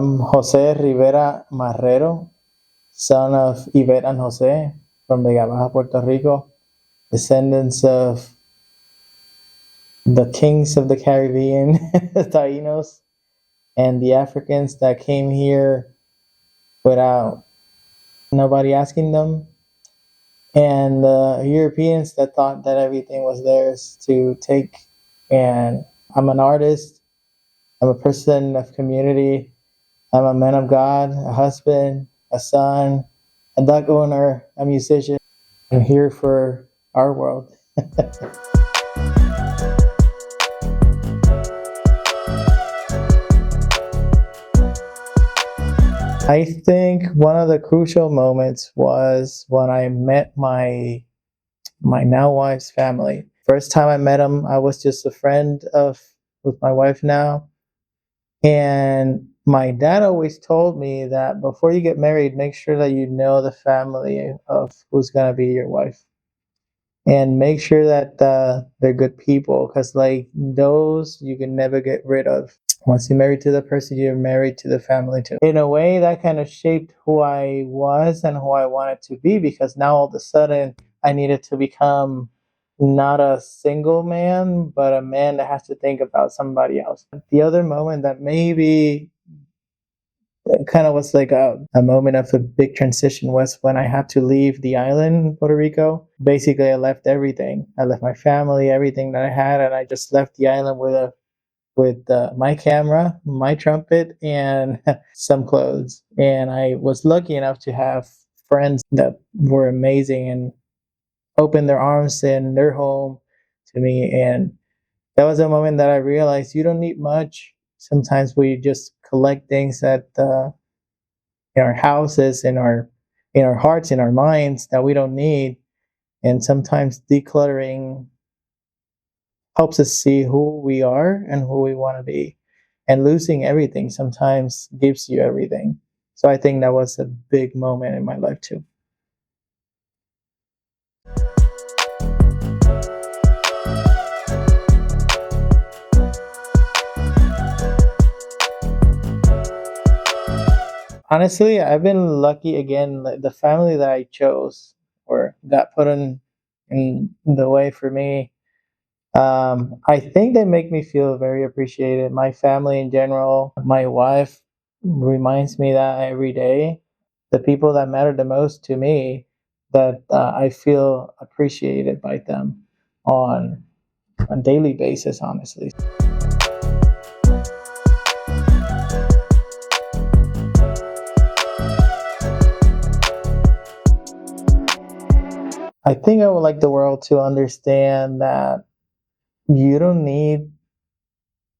Jose Rivera Marrero, son of Yvette and Jose from Vega Baja, Puerto Rico, descendants of the kings of the Caribbean, the Tainos, and the Africans that came here without nobody asking them, and the Europeans that thought that everything was theirs to take. And I'm an artist, I'm a person of community, I'm a man of God, a husband, a son, a dog owner, a musician. I'm here for our world. I think one of the crucial moments was when I met my now wife's family. First time I met them, I was just a friend with my wife now. And my dad always told me that before you get married, make sure that you know the family of who's going to be your wife. And make sure that they're good people, because like those you can never get rid of. Once you're married to the person, you're married to the family too. In a way, that kind of shaped who I was and who I wanted to be, because now all of a sudden I needed to become not a single man, but a man that has to think about somebody else. The other moment that maybe kind of was like a moment of a big transition was when I had to leave the island, Puerto Rico. Basically, I left everything. I left my family, everything that I had, and I just left the island with my camera, my trumpet, and some clothes. And I was lucky enough to have friends that were amazing and opened their arms and their home to me. And that was a moment that I realized you don't need much. Sometimes we just collect things that in our houses, in our hearts, in our minds that we don't need. And sometimes decluttering helps us see who we are and who we want to be. And losing everything sometimes gives you everything. So I think that was a big moment in my life too. Honestly, I've been lucky again. Like the family that I chose or got put in the way for me, I think they make me feel very appreciated. My family in general, my wife reminds me that every day. The people that matter the most to me, that I feel appreciated by them on a daily basis, honestly. I think I would like the world to understand that you don't need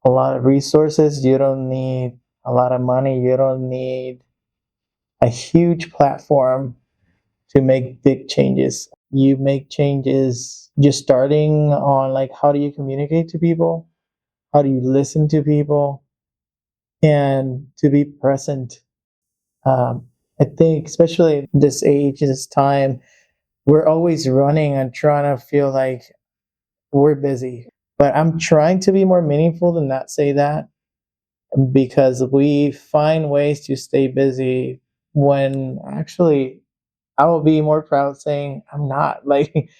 a lot of resources, you don't need a lot of money, you don't need a huge platform to make big changes. You make changes just starting on like how do you communicate to people? How do you listen to people? And to be present. I think especially this age, this time, we're always running and trying to feel like we're busy. But I'm trying to be more meaningful than not say that, because we find ways to stay busy when actually I will be more proud saying I'm not. Like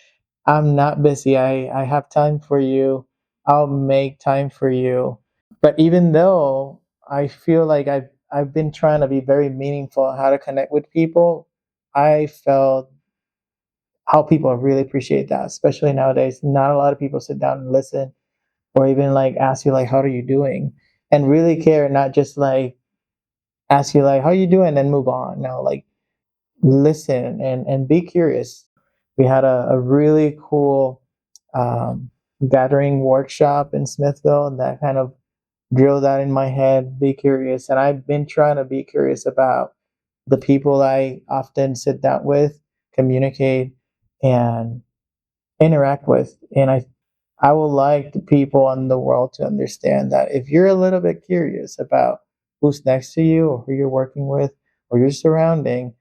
I'm not busy. I have time for you. I'll make time for you. But even though I feel like I've been trying to be very meaningful on how to connect with people, I felt how people really appreciate that, especially nowadays. Not a lot of people sit down and listen or even like ask you like how are you doing and really care, not just like ask you like how you doing and move on. No, like listen and be curious. We had a really cool gathering workshop in Smithville, and that kind of drilled that in my head, be curious. And I've been trying to be curious about the people I often sit down with, communicate, and interact with. And I would like the people in the world to understand that if you're a little bit curious about who's next to you or who you're working with or your surrounding,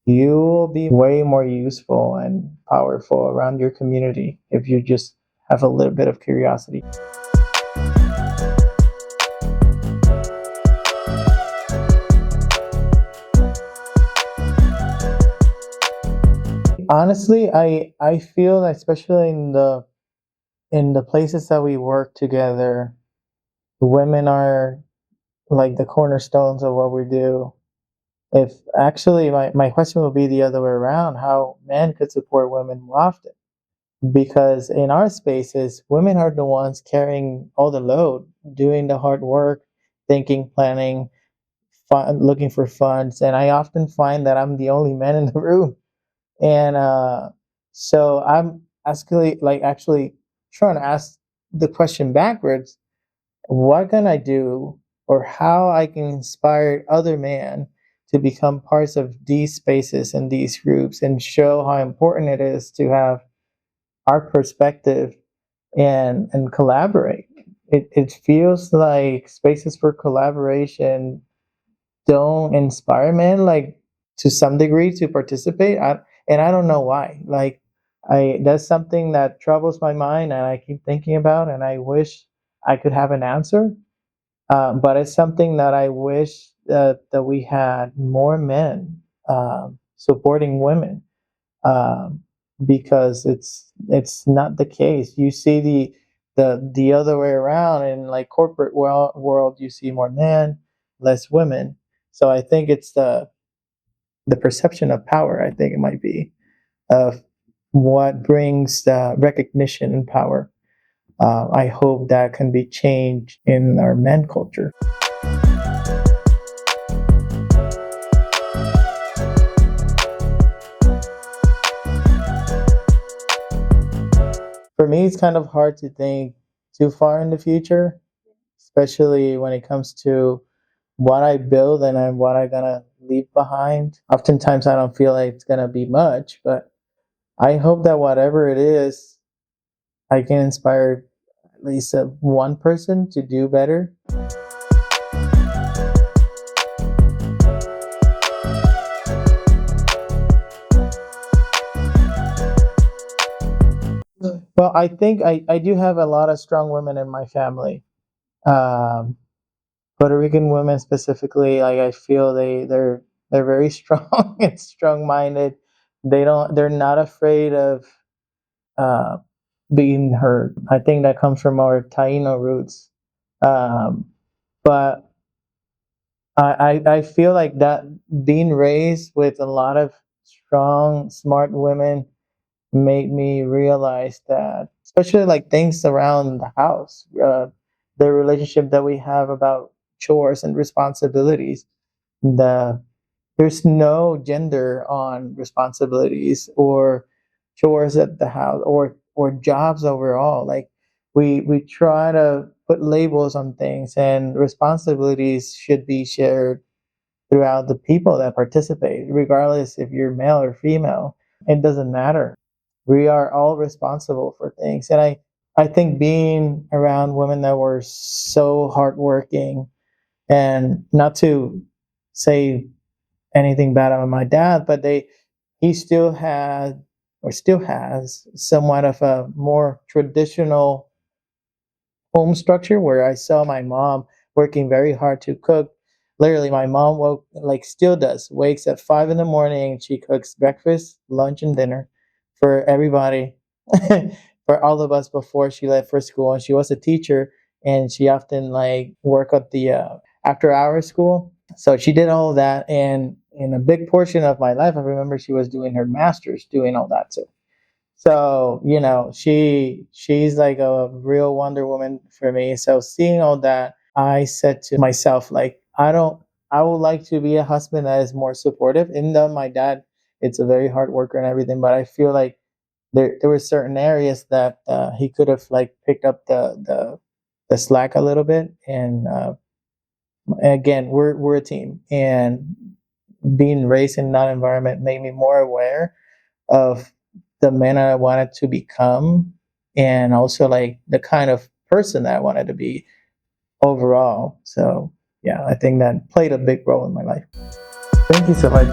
you will be way more useful and powerful around your community if you just have a little bit of curiosity. Honestly, I feel that especially in the places that we work together, women are like the cornerstones of what we do. If actually my question will be the other way around, how men could support women more often. Because in our spaces, women are the ones carrying all the load, doing the hard work, thinking, planning, looking for funds. And I often find that I'm the only man in the room. And so I'm actually trying to ask the question backwards: what can I do, or how I can inspire other men to become parts of these spaces and these groups, and show how important it is to have our perspective and collaborate. It feels like spaces for collaboration don't inspire men, like, to some degree, to participate. And I don't know why. Like, I that's something that troubles my mind, and I keep thinking about, and I wish I could have an answer. But it's something that I wish that we had more men supporting women, um, because it's not the case. You see the other way around in like corporate world. You see more men, less women. So I think it's the perception of power. I think it might be of what brings recognition and power. I hope that can be changed in our men culture. For me, it's kind of hard to think too far in the future, especially when it comes to what I build and then what I'm gonna leave behind. Oftentimes, I don't feel like it's gonna be much, but I hope that whatever it is, I can inspire at least one person to do better. Well, I think I do have a lot of strong women in my family. Um, Puerto Rican women specifically, like, I feel they're very strong and strong minded. They're not afraid of uh, being hurt. I think that comes from our Taino roots. Um, but I feel like that being raised with a lot of strong, smart women made me realize that, especially like things around the house, the relationship that we have about chores and responsibilities, the there's no gender on responsibilities or chores at the house, or jobs overall. Like, we try to put labels on things, and responsibilities should be shared throughout the people that participate, regardless if you're male or female. It doesn't matter. We are all responsible for things. And I think being around women that were so hardworking, and not to say anything bad about my dad, but he still had, or still has, somewhat of a more traditional home structure, where I saw my mom working very hard to cook. Literally, my mom still does, wakes at 5 in the morning. She cooks breakfast, lunch, and dinner for everybody, for all of us, before she left for school. And she was a teacher, and she often like work at the after hours school. So she did all of that, and in a big portion of my life, I remember she was doing her master's, doing all that too. So, she's like a real Wonder Woman for me. So seeing all that, I said to myself, like, I would like to be a husband that is more supportive. Even though my dad, it's a very hard worker and everything, but I feel like there were certain areas that he could have like picked up the slack a little bit. And again, we're a team, and being raised in that environment made me more aware of the man I wanted to become, and also like the kind of person that I wanted to be overall. So yeah, I think that played a big role in my life. Thank you so much.